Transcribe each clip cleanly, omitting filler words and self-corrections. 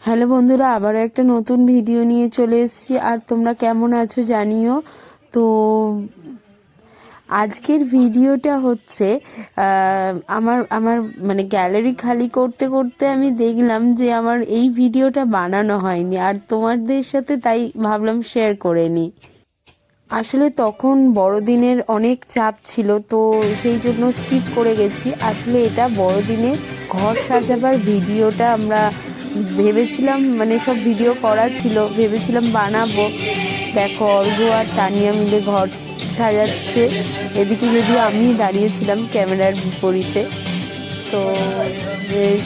Hello বন্ধুরা, আবারও একটা নতুন ভিডিও নিয়ে চলে এসেছি। আর তোমরা কেমন আছো জানিও। তো আজকের ভিডিওটা হচ্ছে আমার আমার মানে গ্যালারি খালি করতে করতে আমি দেখলাম যে আমার এই ভিডিওটা বানানো হয়নি, আর তোমাদের সাথে তাই ভাবলাম শেয়ার করে নিই। আসলে তখন বড়দিনের অনেক চাপ ছিল, তো সেই জন্য স্কিপ করে গেছি। আসলে এটা বড়দিনে ঘর সাজাবার ভিডিওটা আমরা ভেবেছিলাম, মানে সব ভিডিও করা ছিল, ভেবেছিলাম বানাবো। দেখো, অর্ঘ আর তানিয়া মিলে ঘর সাজাচ্ছে। এদিকে যদিও আমি দাঁড়িয়েছিলাম ক্যামেরার বিপরীতে। তো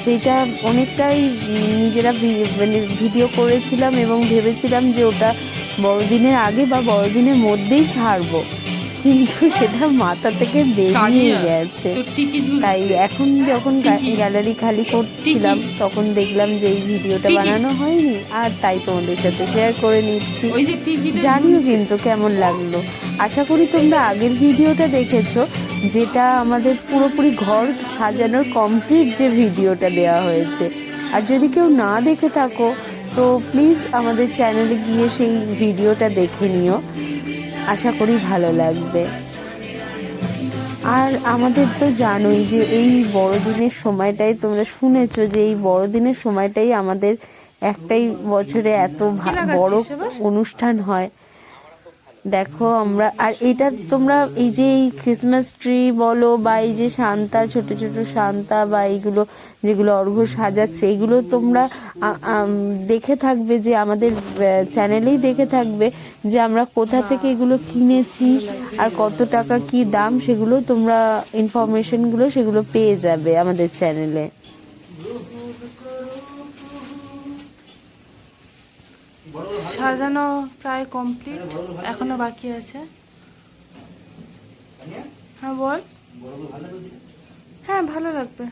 সেইটা অনেকটাই নিজেরা মানে ভিডিও করেছিলাম এবং ভেবেছিলাম যে ওটা বড়দিনের আগে বা বড়দিনের মধ্যেই ছাড়বো, কিন্তু সেটা মাথা থেকে বেরিয়ে গেছে। তাই এখন যখন গ্যালারি খালি করছিলাম তখন দেখলাম যে এই ভিডিওটা বানানো হয়নি, আর তাই তোমাদের সাথে শেয়ার করে নিচ্ছি। জানিও কিন্তু কেমন লাগলো। আশা করি তোমরা আগের ভিডিওটা দেখেছো, যেটা আমাদের পুরোপুরি ঘর সাজানোর কমপ্লিট যে ভিডিওটা দেওয়া হয়েছে। আর যদি কেউ না দেখে থাকো তো প্লিজ আমাদের চ্যানেলে গিয়ে সেই ভিডিওটা দেখে নিও, আশা করি ভালো লাগবে। আর আমাদের তো জানোই যে এই বড়দিনের সময়টাই, তোমরা শুনেছো যে এই বড়দিনের সময়টাই আমাদের একটাই বছরে এত বড় অনুষ্ঠান হয়। দেখো আমরা, আর এটা তোমরা এই যে এই ক্রিসমাস ট্রি বলো বা এই যে সান্তা, ছোট ছোট সান্তা বা এইগুলো যেগুলো অর্ঘ্য সাজাচ্ছে, এগুলো তোমরা দেখে থাকবে যে আমাদের চ্যানেলেই দেখে থাকবে যে আমরা কোথা থেকে এগুলো কিনেছি আর কত টাকা কি দাম, সেগুলো তোমরা ইনফরমেশনগুলো সেগুলো পেয়ে যাবে আমাদের চ্যানেলে। সাজানো প্রায় কমপ্লিট, এখনো বাকি আছে। হ্যাঁ বল। হ্যাঁ ভালো লাগবে।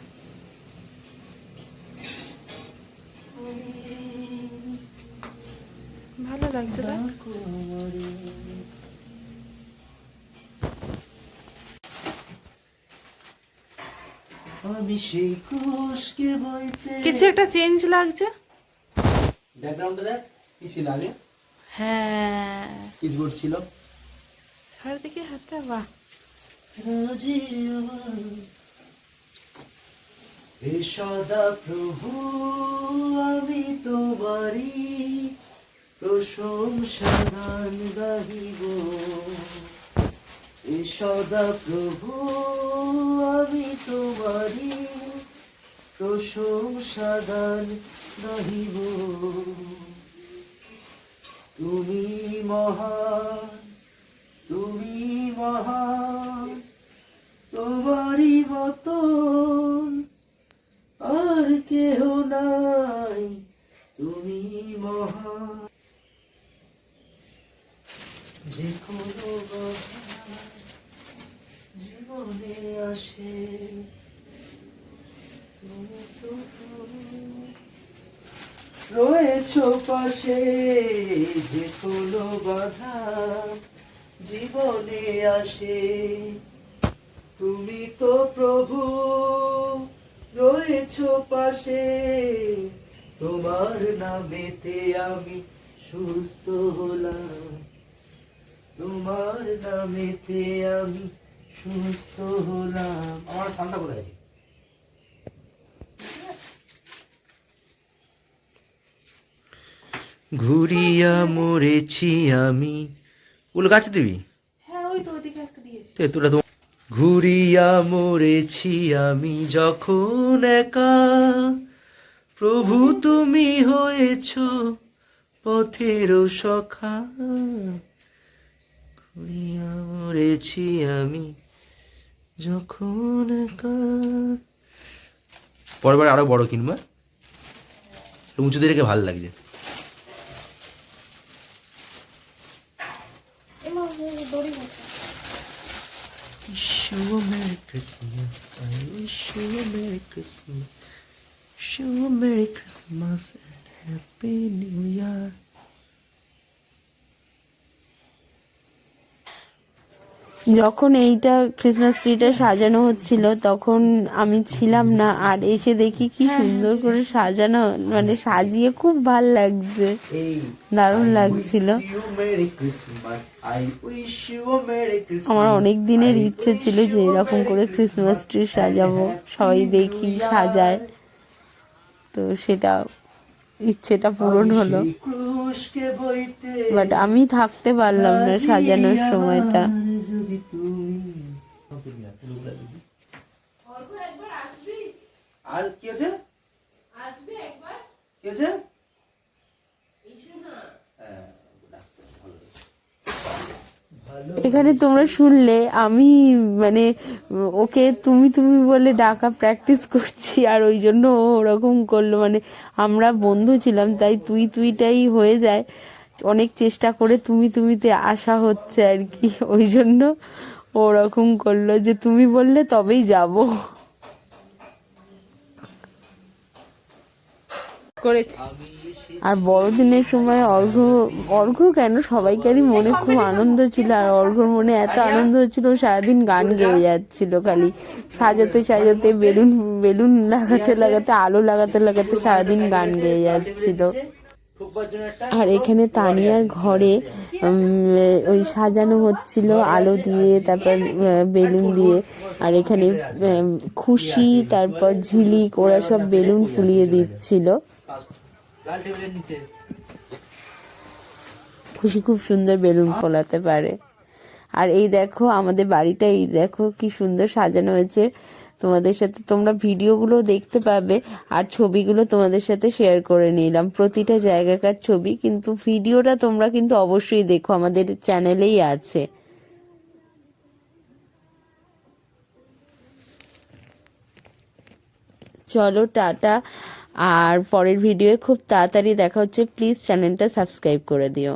ভালো লাগছে দেখ। কিছু একটা চেঞ্জ লাগছে। ব্যাকগ্রাউন্ডে দেখ কি ছিল আগে। হ্যাঁ স্পিডবোর্ড ছিল। আর দেখি হাতটা, বাহ। হে সদা প্রভু, আমি তোমারি প্রশংসা গান গাহিব। হে সদা প্রভু, আমি তোমারি প্রশংসা গান গাহিব। তুমি মহান, তুমি মহান, তোমারই মতন আর কেহ নাই, তুমি মহান। যে কোনো বাধা জীবনে আসে, তুমি তো রয়েছ পাশে। যে কোনো বাধা জীবনে আসে, তুমি তো প্রভু রয়েছ পাশে। তোমার নামেতে আমি সুস্থ হলাম, তোমার নামেতে আমি সুস্থ হলাম। আমার সামটা কোথায়? ঘুরিয়া মরেছি আমি। ওগুলো গাছে দিবি? হ্যাঁ ওই তো ওদিকে একটা দিয়েছি। তোরা তো ঘুরিয়া মরেছি আমি যখন একা, প্রভু তুমি হয়েছ পথের সখা। ঘুরিয়া মরেছি আমি যখন একা। পরের আরো বড় কিনবা, উঁচুতে রেখে ভাল লাগছে। Wish you a Merry Christmas, I wish you a Merry Christmas, wish you a Merry Christmas and Happy New Year. যখন এইটা ক্রিসমাস ট্রিটা সাজানো হচ্ছিল তখন আমি ছিলাম না, আর এসে দেখি কি সুন্দর করে সাজানো, মানে সাজিয়ে খুব ভাল লাগছে, এই দারুণ লাগছিল। Merry Christmas, I wish you a merry Christmas. আমার অনেক দিনের ইচ্ছে ছিল যে এরকম করে ক্রিসমাস ট্রি সাজাবো, সবাই দেখি সাজায়, তো সেটা ইচ্ছেটা পূরণ হলো। বাট আমি থাকতে পারলাম না সাজানোর সময়টা। আর কি আছে? কি আছে? এখানে তোমরা শুনলে আমি মানে ওকে তুমি তুমি বলে ডাকা প্র্যাকটিস করছি, আর ওই জন্য ও ওরকম করলো, মানে আমরা বন্ধু ছিলাম তাই তুই তুইটাই হয়ে যায়, অনেক চেষ্টা করে তুমি তুমিতে আসা হচ্ছে আর কি, ওই জন্য ও ওরকম করলো যে তুমি বললে তবেই যাব করেছি। আর বড়দিনের সময় অর্ঘ্য কেন সবাইকারই মনে খুব আনন্দ ছিল, আর অর্ঘ্যর মনে এত আনন্দ হচ্ছিল সারাদিন গান গেয়ে যাচ্ছিল, খালি সাজাতে সাজাতে বেলুন বেলুন লাগাতে লাগাতে আলো লাগাতে লাগাতে সারাদিন গান গেয়ে যাচ্ছিল। আর এখানে তানিয়ার ঘরে ওই সাজানো হচ্ছিল আলো দিয়ে, তারপর বেলুন দিয়ে, আর এখানে খুশি তারপর ঝিলিক ওরা সব বেলুন ফুলিয়ে দিচ্ছিল। খুশি খুব সুন্দর বেলুন ফোলাতে পারে। আর এই দেখো আমাদের বাড়িটা, এই দেখো কি সুন্দর সাজানো হয়েছে, তোমাদের সাথে তোমরা ভিডিওগুলো দেখতে পাবে, আর ছবিগুলো তোমাদের সাথে শেয়ার করে নিলাম, প্রতিটা জায়গাকার ছবি, কিন্তু ভিডিওটা তোমরা কিন্তু অবশ্যই দেখো, আমাদের চ্যানেলেই আছে। চলো টাটা, আর পরের ভিডিওয়ে খুব তাড়াতাড়ি দেখা হচ্ছে, প্লিজ চ্যানেলটা সাবস্ক্রাইব করে দিও।